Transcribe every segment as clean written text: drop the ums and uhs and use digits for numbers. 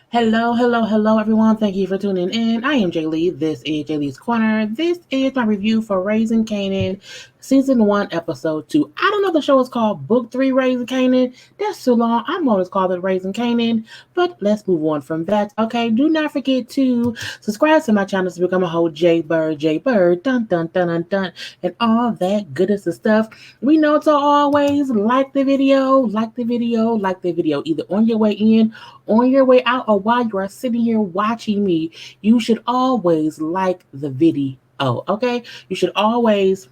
Hello, hello, hello, everyone. Thank you for tuning in. I am Jaylee. This is JLeesCorner. This is my review for Raising Kanan, Season 1, Episode 2. I don't know if the show is called Book 3 Raising Kanan. That's too long. I'm always called it Raising Kanan. But let's move on from that. Okay, do not forget to subscribe to my channel to become a whole JayBird, dun dun dun dun dun, and all that goodness and stuff. We know to always like the video, either on your way in, on your way out, or while you are sitting here watching me. You should always like the video. Okay, you should always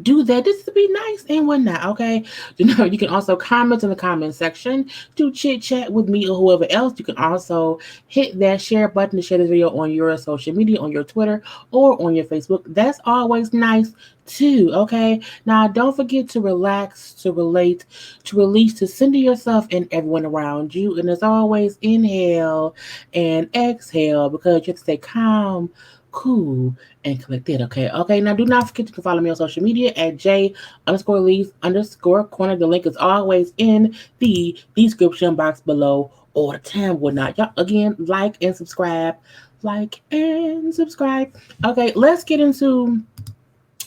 do that. This to be nice and whatnot. Okay, you can also comment in the comment section to chit chat with me or whoever else. You can also hit that share button to share this video on your social media, on your Twitter or on your Facebook. That's always nice too. Okay, now don't forget to relax, to relate, to release, to center yourself and everyone around you. And as always, inhale and exhale, because you have to stay calm, cool, and collected. Okay. Now do not forget to follow me on social media at J_Lees_corner. The link is always in the description box below all the time. Whatnot. Y'all again, like and subscribe. Like and subscribe. Okay, let's get into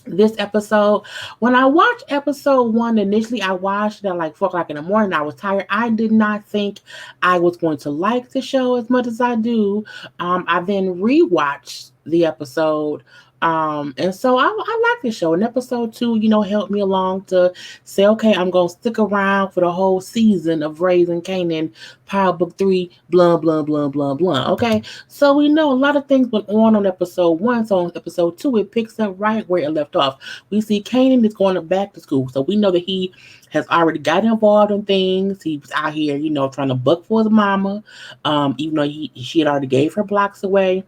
this episode. When I watched episode 1 initially, I watched it at like 4 o'clock in the morning. I was tired. I did not think I was going to like the show as much as I do. I then rewatched the episode. And so I like the show. And episode 2, helped me along to say, okay, I'm gonna stick around for the whole season of Raising Kanan, Power Book 3, blah blah blah blah blah. Okay, so we know a lot of things went on episode 1. So on episode 2, it picks up right where it left off. We see Kanan is going back to school, so we know that he has already got involved in things. He was out here, trying to buck for his mama. Even though she had already gave her blocks away.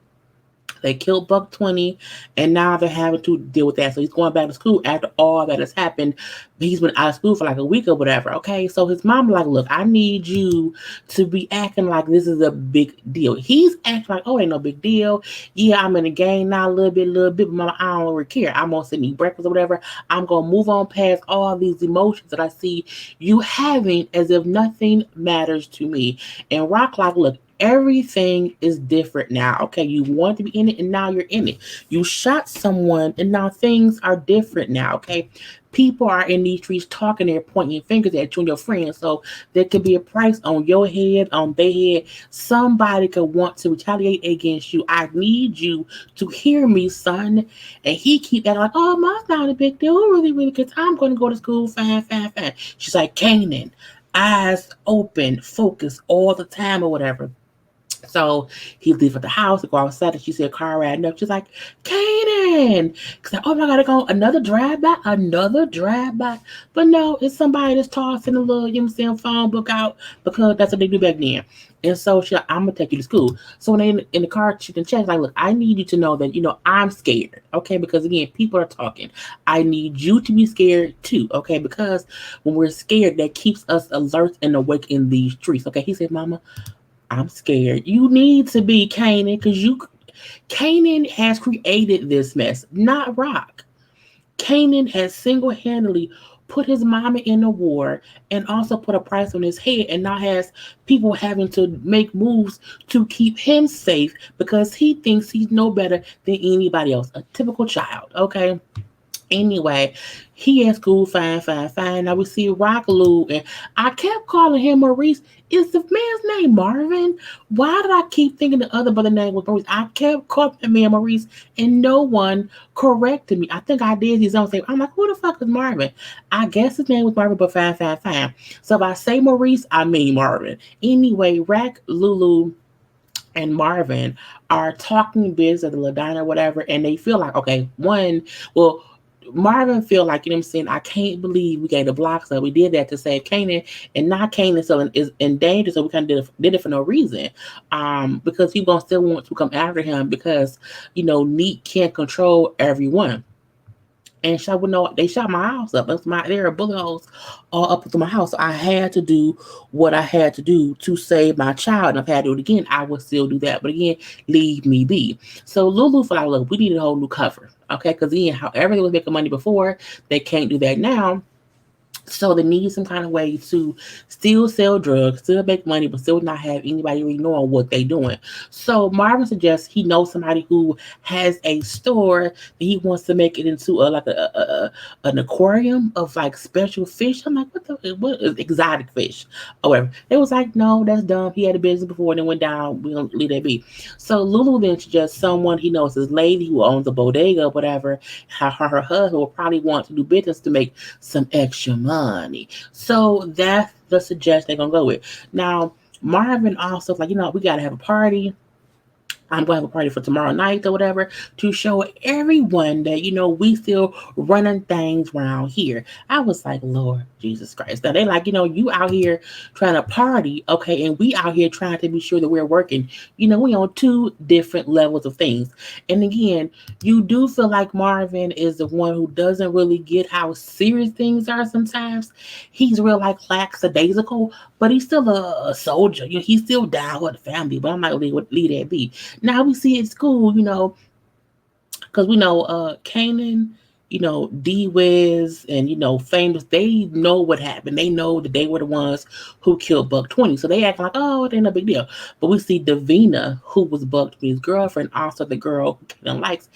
They killed Buck 20, and now they're having to deal with that. So he's going back to school after all that has happened. He's been out of school for like a week or whatever. Okay, so his mom like, look, I need you to be acting like this is a big deal. He's acting like, oh, ain't no big deal. Yeah, I'm in the game now a little bit, but mama, I don't really care. I'm gonna send you breakfast or whatever. I'm gonna move on past all these emotions that I see you having as if nothing matters to me. And Rock like, look, everything is different now. Okay, you want to be in it and now you're in it. You shot someone and now things are different now. Okay, people are in these streets talking, they're pointing fingers at you and your friends. So there could be a price on your head, on their head. Somebody could want to retaliate against you. I need you to hear me, son. And he keep that like, oh, mom's not a big deal. Who really cares? I'm going to go to school. Fine. She's like, Kanan, eyes open, focus all the time or whatever. So he leaves at the house to go outside, and she see a car riding up. She's like, Kanan! Cause like, oh my god, they're going another drive by. But no, it's somebody that's tossing a little, phone book out, because that's what they do back then. And so she's like, I'm gonna take you to school. So when they in the car, she can check, like, look, I need you to know that, I'm scared. Okay, because again, people are talking. I need you to be scared too, okay? Because when we're scared, that keeps us alert and awake in these streets. Okay, he said, Mama, I'm scared. You need to be, Kanan, because Kanan has created this mess, not Rock. Kanan has single-handedly put his mama in the war and also put a price on his head, and now has people having to make moves to keep him safe because he thinks he's no better than anybody else. A typical child, okay? Anyway, he at school, fine. Now we see Rock Lou, and I kept calling him Maurice. Is the man's name Marvin? Why did I keep thinking the other brother name was Maurice? I kept calling the man Maurice, and no one corrected me. I think I did his own thing. I'm like, who the fuck is Marvin? I guess his name was Marvin, but fine. So if I say Maurice, I mean Marvin. Anyway, Rack, Lulu, and Marvin are talking biz at the Ladina or whatever, and they feel like, okay, Marvin feel like, what I'm saying, I can't believe we gave the blocks up. We did that to save Kanan, and now Kanan still is in danger, so we kind of did it for no reason. Because people still want to come after him because, Neat can't control everyone. And they shot my house up. There are bullet holes all up into my house. So I had to do what I had to do to save my child. And if I had to do it again, I would still do that. But again, leave me be. So Lulu felt like, look, we need a whole new cover. Okay, because again, however they was making money before, they can't do that now. So they need some kind of way to still sell drugs, still make money, but still not have anybody really knowing what they doing. So Marvin suggests he knows somebody who has a store that he wants to make it into an aquarium of like special fish. I'm like, what is exotic fish? Or whatever. It was like, no, that's dumb. He had a business before and it went down. We don't leave that be. So Lulu then suggests someone he knows, this lady who owns a bodega or whatever, her husband will probably want to do business to make some extra money. So that's the suggestion they're gonna go with. Now, Marvin also like, we gotta have a party. I'm going to have a party for tomorrow night or whatever to show everyone that, we still running things around here. I was like, Lord Jesus Christ. Now they like, you out here trying to party, okay, and we out here trying to be sure that we're working. We on two different levels of things. And again, you do feel like Marvin is the one who doesn't really get how serious things are sometimes. He's real like lackadaisical, but he's still a soldier. He's still down with the family, but I'm not leave that be. Now we see at school, because we know Kanan, D-Wiz, and Famous, they know what happened. They know that they were the ones who killed Buck 20. So they act like, oh, it ain't no big deal. But we see Davina, who was Buck 20's girlfriend, also the girl who Kanan likes,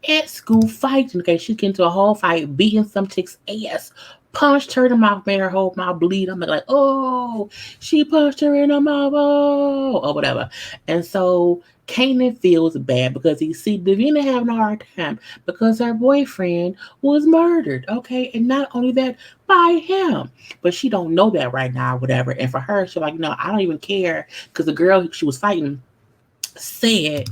at school fighting. Okay, she get into a whole fight, beating some chick's ass. Punched her in the mouth, made her whole mouth bleed. I'm like, oh, she punched her in the mouth, oh, or whatever. And so Kanan feels bad because he see Davina having a hard time because her boyfriend was murdered. Okay, and not only that, by him. But she don't know that right now, whatever. And for her, she's like, no, I don't even care because the girl she was fighting said,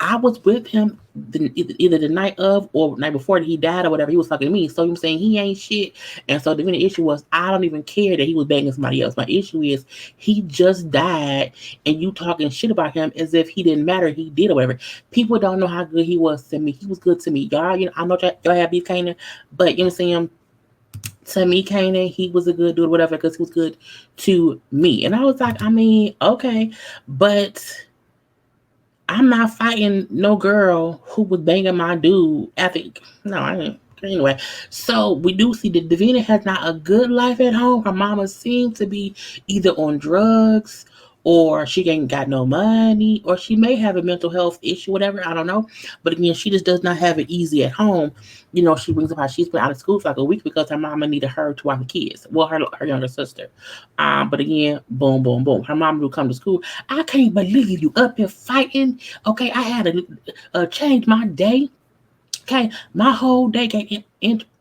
I was with him either the night of or the night before that he died or whatever. He was talking to me. So I'm saying he ain't shit. And so the issue was, I don't even care that he was banging somebody else. My issue is he just died and you talking shit about him as if he didn't matter. He did or whatever. People don't know how good he was to me. He was good to me. Y'all, I know y'all have beef Kanan, but you know what I'm saying? To me, Kanan, he was a good dude, whatever, because he was good to me. And I was like, okay, but I'm not fighting no girl who was banging my dude. No, I didn't. Anyway, so we do see that Davina has not a good life at home. Her mama seems to be either on drugs or she ain't got no money or she may have a mental health issue, whatever. I don't know. But again, she just does not have it easy at home. She brings up how she's been out of school for like a week because her mama needed her to watch the kids. Well, her younger sister. But again, boom, boom, boom. Her mama would come to school. I can't believe you up here fighting. Okay, I had to change my day. Okay, my whole day got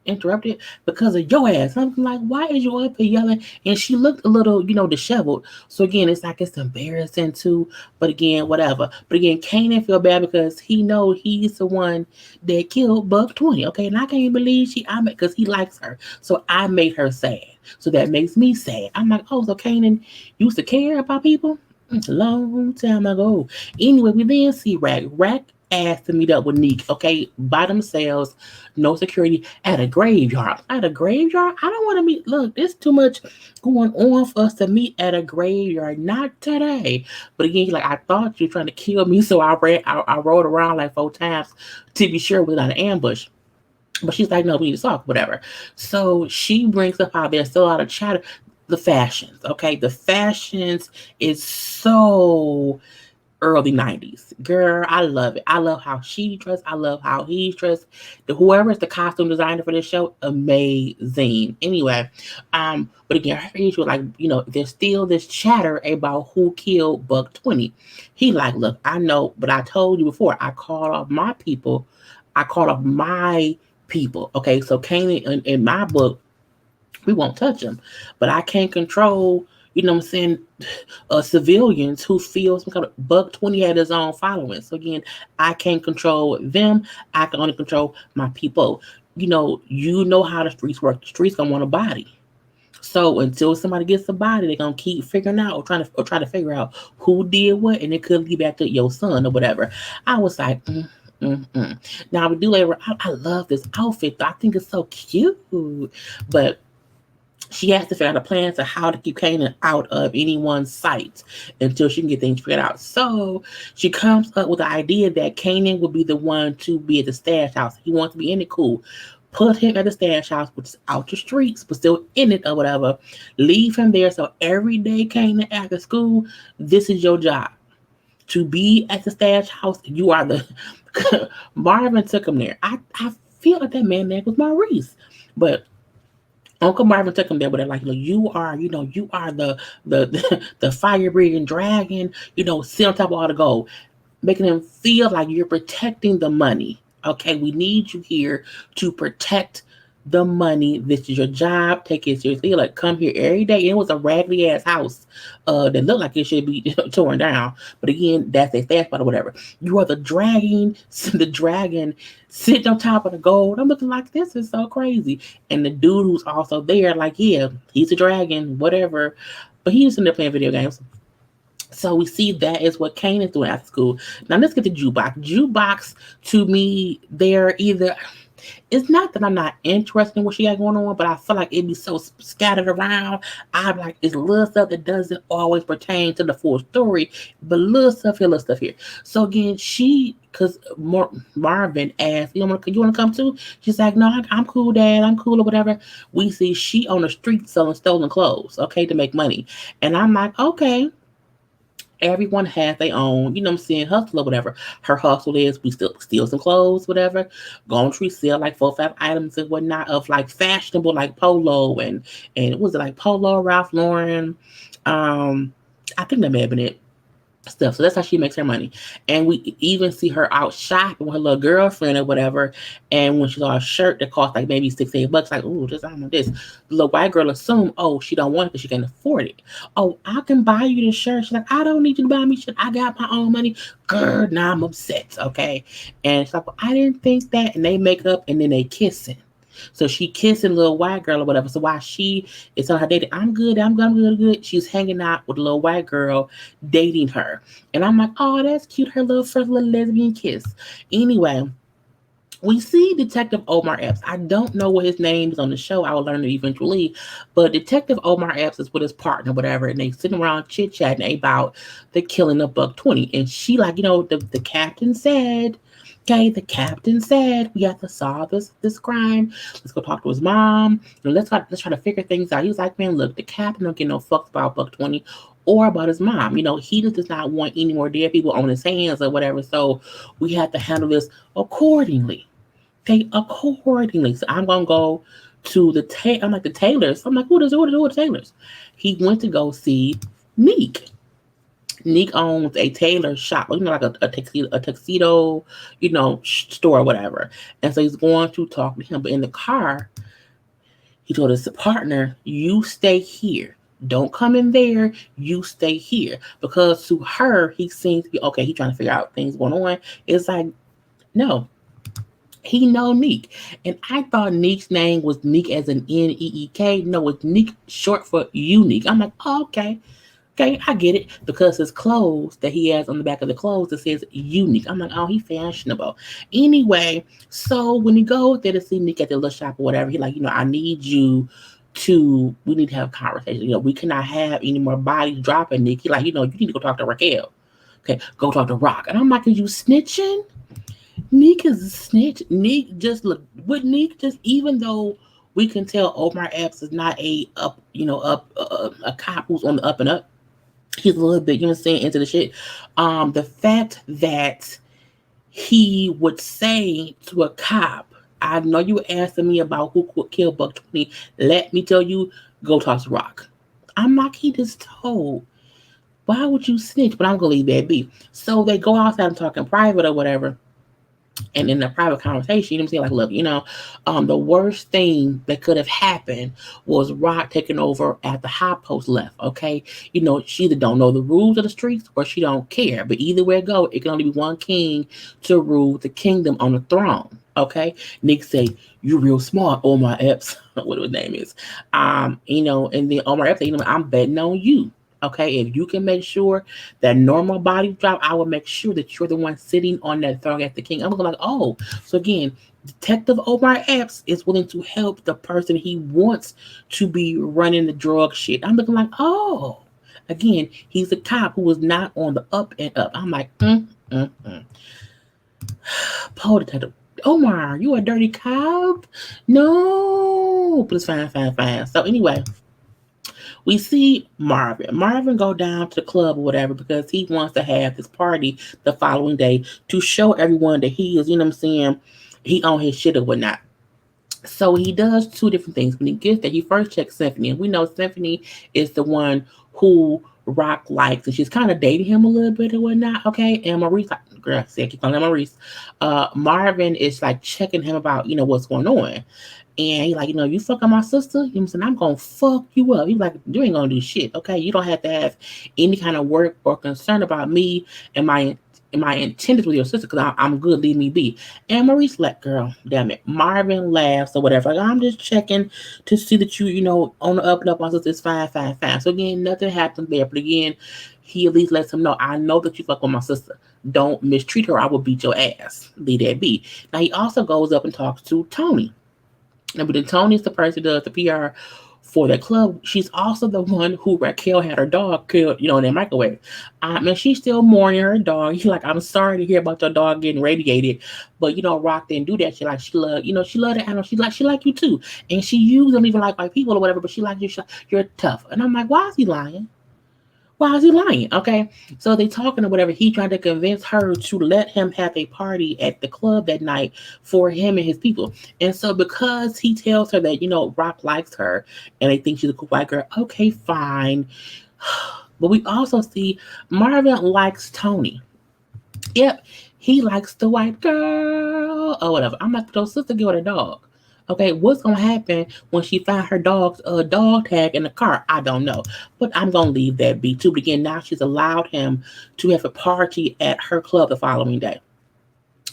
interrupted because of your ass. I'm like, why is you up here yelling? And she looked a little, disheveled. So again, it's like it's embarrassing too. But again, whatever. But again, Kanan feel bad because he know he's the one that killed Buck 20. Okay, and I can't believe because he likes her. So I made her sad. So that makes me sad. I'm like, oh, so Kanan used to care about people? It's a long time ago. Anyway, we then see Rack. Rack asked to meet up with Neek, okay, by themselves, no security, at a graveyard. At a graveyard? I don't want to meet. Look, there's too much going on for us to meet at a graveyard. Not today. But again, like, I thought you were trying to kill me, so I rode around like 4 times to be sure without an ambush. But she's like, no, we need to talk, whatever. So she brings up how there's still a lot of chatter. The fashions, okay? The fashions is so early 90s. Girl, I love it. I love how she dressed. I love how he's dressed. Whoever is the costume designer for this show, amazing. Anyway, but again, her issue, like, there's still this chatter about who killed Buck 20. He like, look, I know, but I told you before, I called off my people. Okay, so Kanan in my book, we won't touch them. But I can't control, what I'm saying, civilians who feel some kind of Buck 20 had his own following. So again, I can't control them. I can only control my people. You know how the streets work. The streets don't want a body. So until somebody gets a body, they're gonna keep figuring out or try to figure out who did what, and it could lead back to your son or whatever. I was like, Now we do later. I love this outfit. I think it's so cute, but she has to figure out a plan to how to keep Kanan out of anyone's sight until she can get things figured out. So she comes up with the idea that Kanan will be the one to be at the stash house. He wants to be in it, cool. put him at the stash house, which is out the streets, but still in it or whatever. Leave him there. So every day came to after school, this is your job. To be at the stash house, you are the Marvin took him there. I feel like that man name was Maurice. But Uncle Marvin took him there, but they're like, you are the fire breathing dragon, sit on top of all the gold, making him feel like you're protecting the money. Okay, we need you here to protect the money. This is your job. Take it seriously. Like, come here every day. And it was a raggedy ass house that looked like it should be torn down. But again, that's a fast spot or whatever. You are the dragon, the dragon sitting on top of the gold. I'm looking like, this is so crazy. And the dude who's also there, like, yeah, he's a dragon, whatever. But he's in there playing video games. So we see that is what Kanan is doing after school. Now let's get to Jukebox. Jukebox, to me, they're either, it's not that I'm not interested in what she got going on, but I feel like it'd be so scattered around. I'm like, it's little stuff that doesn't always pertain to the full story, but little stuff here, little stuff here. So again, because Marvin asked, you want to come too? She's like, no, I'm cool, Dad. I'm cool or whatever. We see she on the street selling stolen clothes, okay, to make money. And I'm like, okay. Everyone has their own, hustle or whatever. Her hustle is we still steal some clothes, whatever. Go on tree sell like 4 or 5 items and whatnot of like fashionable like polo and was it like polo, Ralph Lauren? I think that may have been it stuff. So that's how she makes her money. And we even see her out shopping with her little girlfriend or whatever. And when she saw a shirt that cost like maybe $6-8, like, ooh, I don't know this. The little white girl assumed, oh, she don't want it because she can't afford it. Oh, I can buy you this shirt. She's like, I don't need you to buy me shit. I got my own money. Girl, now I'm upset. Okay. And she's like, well, I didn't think that. And they make up and then they kissing. So she kissing a little white girl or whatever. So while she is on her dating, I'm good, I'm good. She's hanging out with a little white girl dating her. And I'm like, oh, that's cute. Her little first little lesbian kiss. Anyway, we see Detective Omar Epps. I don't know what his name is on the show. I will learn it eventually. But Detective Omar Epps is with his partner, whatever, and they sitting around chit-chatting about the killing of Buck 20. And she like, the captain said, okay, the captain said we have to solve this crime. Let's go talk to his mom. Let's try to figure things out. He was like, man, look, the captain don't get no fucks about Buck 20 or about his mom. He just does not want any more dead people on his hands or whatever. So we have to handle this accordingly. Okay, accordingly. So I'm gonna go to I'm like the Taylors. I'm like, who the Taylors? He went to go see Neek. Neek owns a tailor shop, like a tuxedo, store or whatever. And so he's going to talk to him. But in the car, he told his partner, you stay here. Don't come in there. You stay here. Because to her, he seems to be, okay, he's trying to figure out things going on. It's like, no. He know Neek. And I thought Neek's name was Neek as an Neek. No, it's Neek short for unique. I'm like, oh, okay. Okay, I get it. Because his clothes that he has on the back of the clothes, it says unique. I'm like, oh, he fashionable. Anyway, so when he goes there to see Nick at the little shop or whatever, he like, I need you we need to have a conversation. We cannot have any more bodies dropping, Nick. He like, you need to go talk to Raquel. Okay, go talk to Rock. And I'm like, are you snitching? Neek is a snitch. Neek just look with Neek, just even though we can tell Omar Epps is not a cop who's on the up and up. He's a little bit, into the shit. The fact that he would say to a cop, I know you were asking me about who could kill Buck 20. Let me tell you, go talk to Rock. I'm like, he just told. Why would you snitch? But I'm gonna leave that be. So they go outside and talk in private or whatever. And in a private conversation, I'm saying, like, look, the worst thing that could have happened was Rock taking over at the high post left. Okay, she either don't know the rules of the streets or she don't care. But either way it go, it can only be one king to rule the kingdom on the throne. Okay, Nick say, you real smart, Omar Epps, what his name is. And then Omar Epps say, I'm betting on you. Okay, if you can make sure that normal body drop, I will make sure that you're the one sitting on that throne as the king. I'm looking like, oh, so again, Detective Omar Epps is willing to help the person he wants to be running the drug shit. I'm looking like, oh, again, he's a cop who was not on the up and up. I'm like, Poor Detective Omar, you a dirty cop? No, but it's fine, fine, fine. So anyway, we see Marvin. Marvin go down to the club or whatever because he wants to have this party the following day to show everyone that he is, you know what I'm saying, he on his shit or whatnot. So he does two different things. When he gets there, he first checks Symphony. And we know Symphony is the one who Rock likes. And she's kind of dating him a little bit or whatnot. Okay. And Maurice, girl, I said, keep calling him Maurice. Marvin is like checking him about, what's going on. And he like, you fucking my sister, you know what I'm saying? I'm gonna fuck you up. He's like, you ain't gonna do shit, okay? You don't have to have any kind of work or concern about me and my intentions with your sister because I'm good, leave me be. And Maurice like, girl, damn it. Marvin laughs or whatever. Like, I'm just checking to see that on the up and up, my sister is fine, fine, fine. So again, nothing happens there. But again, he at least lets him know, I know that you fuck with my sister. Don't mistreat her. I will beat your ass. Leave that be. Now he also goes up and talks to Tony. Now, but then Tony's the person who does the PR for that club. She's also the one who Raquel had her dog killed, in that microwave. And she's still mourning her dog. He's like, I'm sorry to hear about your dog getting radiated, but Rock didn't do that. She loved, she loved the animal. She like you too, and she used them even like white people or whatever. But she like you. You're tough. And I'm like, why is he lying? Why is he lying? Okay. So they talking or whatever. He tried to convince her to let him have a party at the club that night for him and his people. And so because he tells her that, Rock likes her and they think she's a cool white girl, okay, fine. But we also see Marvin likes Tony. Yep. He likes the white girl or whatever. I'm like, your sister give her a dog. Okay, what's gonna happen when she find her dog's dog tag in the car? I don't know, but I'm gonna leave that be too. But again, now she's allowed him to have a party at her club the following day.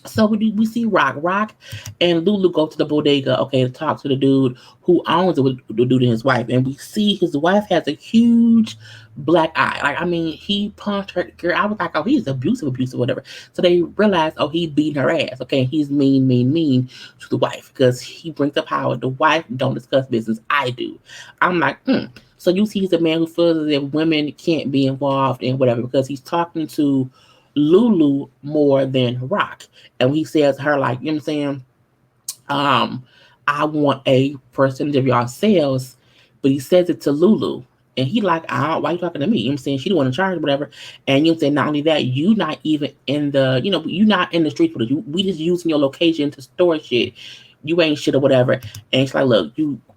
So we see Rock and Lulu go to the bodega, okay, to talk to the dude who owns it with the dude and his wife. And we see his wife has a huge black eye. Like, I mean, he punched her. Girl, I was like, oh, he's abusive, whatever. So they realize, oh, he's beating her ass. Okay, he's mean to the wife because he brings up power. The wife don't discuss business. I do. I'm like, So you see he's a man who feels as if women can't be involved in whatever because he's talking to Lulu more than Rock. And he says to her, like, you know what I'm saying? I want a percentage of y'all sales, but he says it to Lulu. And he like, why you talking to me? You know what I'm saying? She the one in charge or whatever. And you know what I'm saying? Not only that, you not even in the, you not in the streets with us. We just using your location to store shit. You ain't shit or whatever. And it's like, look,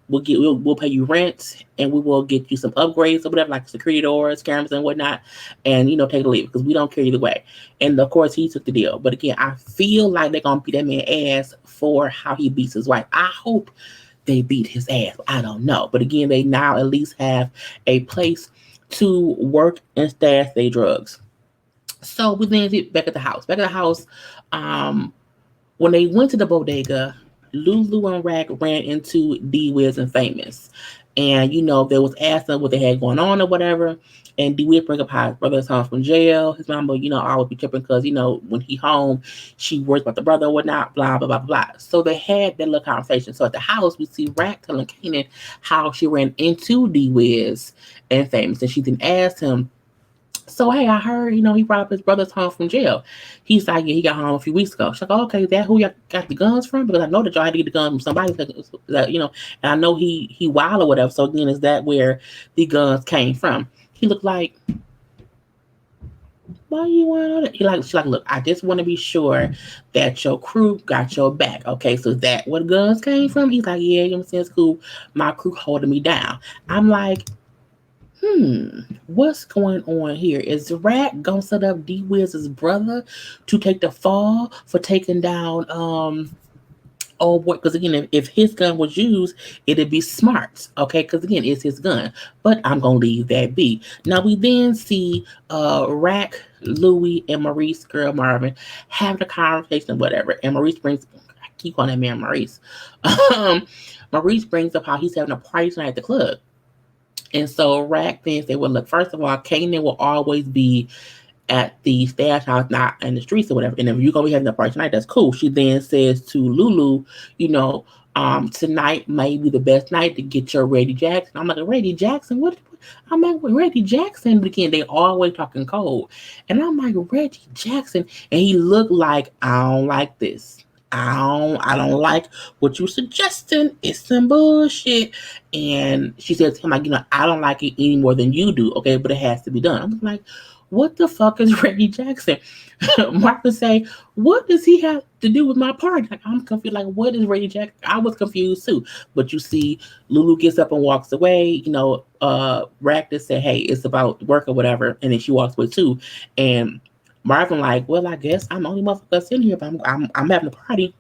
we'll pay you rent and we will get you some upgrades or whatever, like security doors, cameras and whatnot, and take a leave because we don't care either way. And of course he took the deal. But again, I feel like they're gonna beat that man ass for how he beats his wife. I hope they beat his ass. I don't know. But again, they now at least have a place to work and stash their drugs. So we then get back at the house. When they went to the bodega, Lulu and Rack ran into D-Wiz and Famous. And, they was asking what they had going on or whatever. And D-Wiz bring up how his brother's home from jail. His mama, always be tripping because, when he home, she worries about the brother or whatnot, blah, blah, blah, blah. So they had that little conversation. So at the house, we see Rack telling Kanan how she ran into D-Wiz and Famous. And she then asked him, so, hey, I heard, he brought up his brother's home from jail. He's like, yeah, he got home a few weeks ago. She's like, okay, is that who y'all got the guns from? Because I know that y'all had to get the guns from somebody, and I know he wild or whatever. So, again, is that where the guns came from? He looked like, why you want all that? She's like, look, I just want to be sure that your crew got your back. Okay, so is that where the guns came from? He's like, yeah, I'm saying? It's cool. My crew holding me down. I'm like, what's going on here? Is Rat gonna set up D-Wiz's brother to take the fall for taking down oh boy? Because again, if his gun was used, it'd be smart, okay? Because again, it's his gun. But I'm gonna leave that be. Now we then see Rack, Louie, and Maurice, girl Marvin, having a conversation, whatever. And Maurice brings, I keep calling that man Maurice. Maurice brings up how he's having a party tonight at the club. And so Rack then said, well, look, first of all, Kanan will always be at the stash house, not in the streets or whatever. And if you're going to be having a party tonight, that's cool. She then says to Lulu, tonight may be the best night to get your Reggie Jackson. I'm like, Reggie Jackson? What? I'm like, Reggie Jackson? But again, they always talking cold. And I'm like, Reggie Jackson? And he looked like, I don't like this. I don't like what you suggesting. It's some bullshit. And she says to him, like, I don't like it any more than you do, okay, but it has to be done. I'm like, what the fuck is Reggie Jackson? Martha say, what does he have to do with my party? Like, I'm confused. Like, what is Reggie Jackson? I was confused too. But you see, Lulu gets up and walks away. Ractus said, hey, it's about work or whatever. And then she walks away too. And Marvin like, well, I guess I'm the only motherfucker that's in here, but I'm having a party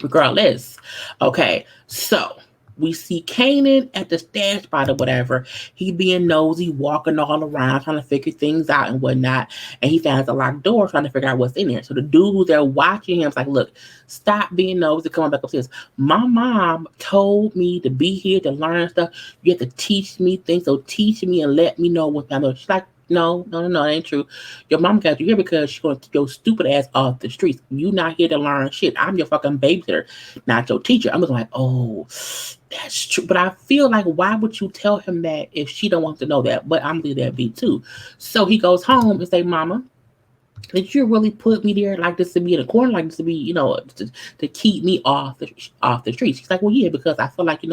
regardless. Okay, so we see Kanan at the stash spot or whatever. He being nosy, walking all around, trying to figure things out and whatnot. And he finds a locked door, trying to figure out what's in there. So the dude who's there watching him is like, look, stop being nosy, come on back upstairs. My mom told me to be here to learn stuff. You have to teach me things, so teach me and let me know what's down there. She's like, no, no, no, no, that ain't true. Your mom got you here because she's going to keep your stupid ass off the streets. You not here to learn shit. I'm your fucking babysitter, not your teacher. I'm looking like, oh, that's true. But I feel like, why would you tell him that if she don't want to know that? But I'm leaving that be too. So he goes home and say, Mama, did you really put me there like this to be in a corner, like this to be, to keep me off the streets? She's like, well, yeah, because I feel like,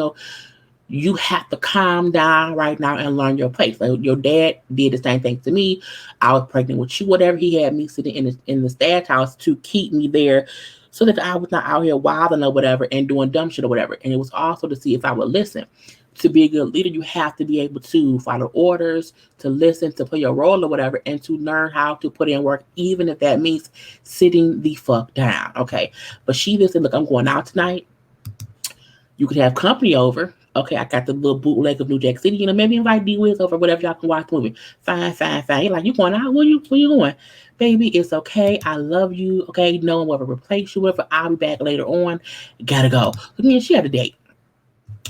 you have to calm down right now and learn your place. Like, your dad did the same thing to me. I was pregnant with you, whatever. He had me sitting in the stash house to keep me there so that I was not out here wilding or whatever and doing dumb shit or whatever. And it was also to see if I would listen. To be a good leader, you have to be able to follow orders, to listen, to play your role or whatever, and to learn how to put in work, even if that means sitting the fuck down. Okay. But she just said, look, I'm going out tonight. You could have company over. Okay, I got the little bootleg of New Jack City. Maybe invite D-Wiz over, whatever, y'all can watch the movie. Fine, fine, fine. You're like, you going out? Where you going? Baby, it's okay. I love you. Okay, no one will ever replace you. Whatever. I'll be back later on. Gotta go. Again, she had a date.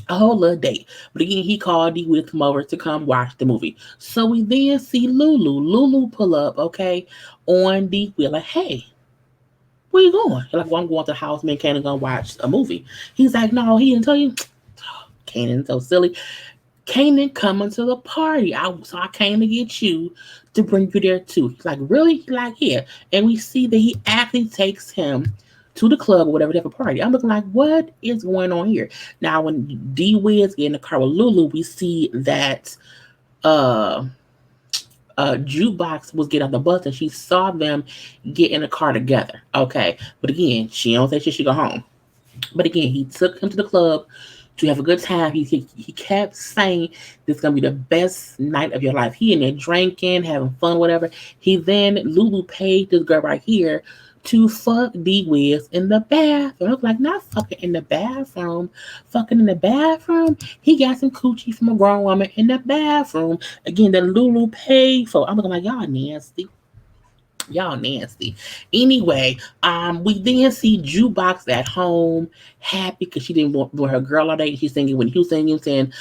A whole little date. But again, he called D-Wiz come over to come watch the movie. So we then see Lulu. Lulu pull up, okay, on D-Wiz. Like, hey, where you going? You're like, well, I'm going to the house. Me and Kanan gonna watch a movie. He's like, no, he didn't tell you. Kanan, so silly. Kanan coming to the party. So I came to get you to bring you there too. He's like, really? He's like, yeah. And we see that he actually takes him to the club or whatever, they have a party. I'm looking like, what is going on here? Now, when D-Wiz get in the car with Lulu, we see that Jukebox was getting on the bus and she saw them get in the car together. Okay. But again, she don't say she go home. But again, he took him to the club to have a good time. He kept saying this is gonna be the best night of your life. He in there drinking, having fun, whatever. Lulu paid this girl right here to fuck D-Wiz in the bathroom. I was like, not fucking in the bathroom. Fucking in the bathroom. He got some coochie from a grown woman in the bathroom. Again, that Lulu paid for. I'm looking like, y'all nasty. Y'all nasty. Anyway, we then see Jukebox at home, happy because she didn't want her girl all day. She's singing when he was singing, saying,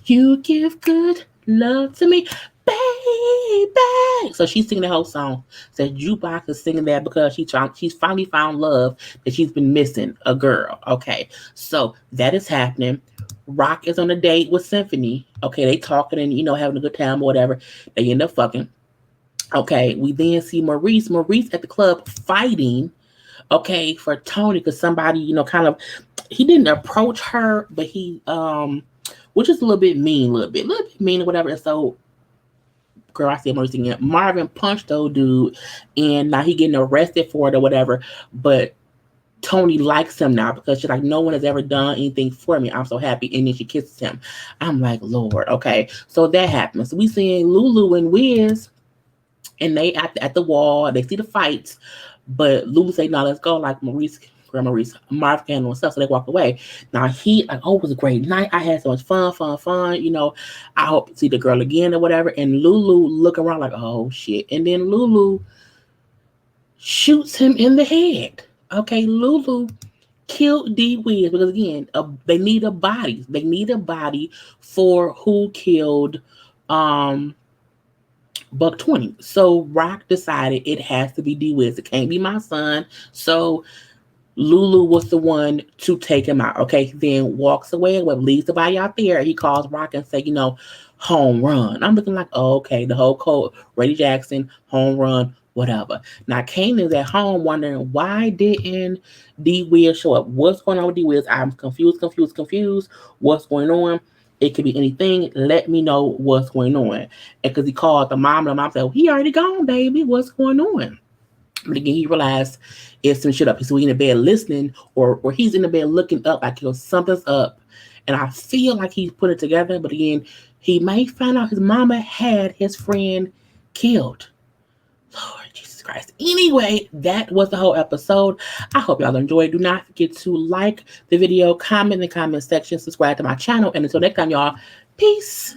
you give good love to me, baby. So she's singing the whole song. So Jukebox is singing that because she's finally found love that she's been missing, a girl. Okay, so that is happening. Rock is on a date with Symphony. Okay, they talking and having a good time or whatever. They end up fucking. Okay, we then see Maurice at the club fighting, okay, for Tony because somebody, kind of, he didn't approach her, but he, which is a little bit mean or whatever. And so, girl, I see Maurice again. Marvin punched old dude, and now he getting arrested for it or whatever. But Tony likes him now because she's like, no one has ever done anything for me. I'm so happy. And then she kisses him. I'm like, Lord, okay. So that happens. We seeing Lulu and Wiz. And they at the wall, they see the fights, but Lulu say, "No, let's go." Like Marvin handling himself, so they walk away. Now he like, "Oh, it was a great night. I had so much fun. I hope to see the girl again or whatever." And Lulu look around like, "Oh shit!" And then Lulu shoots him in the head. Okay, Lulu killed D-Wiz because again, they need a body. They need a body for who killed Buck 20. So Rock decided it has to be D-Wiz. It can't be my son. So Lulu was the one to take him out. Okay, then walks away and leaves the body out there. He calls Rock and say, home run. I'm looking like, oh, okay, the whole code, Reggie Jackson, home run, whatever. Now Kanan's at home wondering why didn't D-Wiz show up? What's going on with D-Wiz? I'm confused. What's going on? It could be anything. Let me know what's going on. And because he called the mom said, well, he already gone, baby. What's going on? But again, he realized it's some shit up. He's in the bed listening, or he's in the bed looking up like something's up. And I feel like he's put it together. But again, he may find out his mama had his friend killed. Lord Jesus Christ. Anyway, that was the whole episode. I hope y'all enjoyed. Do not forget to like the video, comment in the comment section, subscribe to my channel. And until next time, y'all, peace.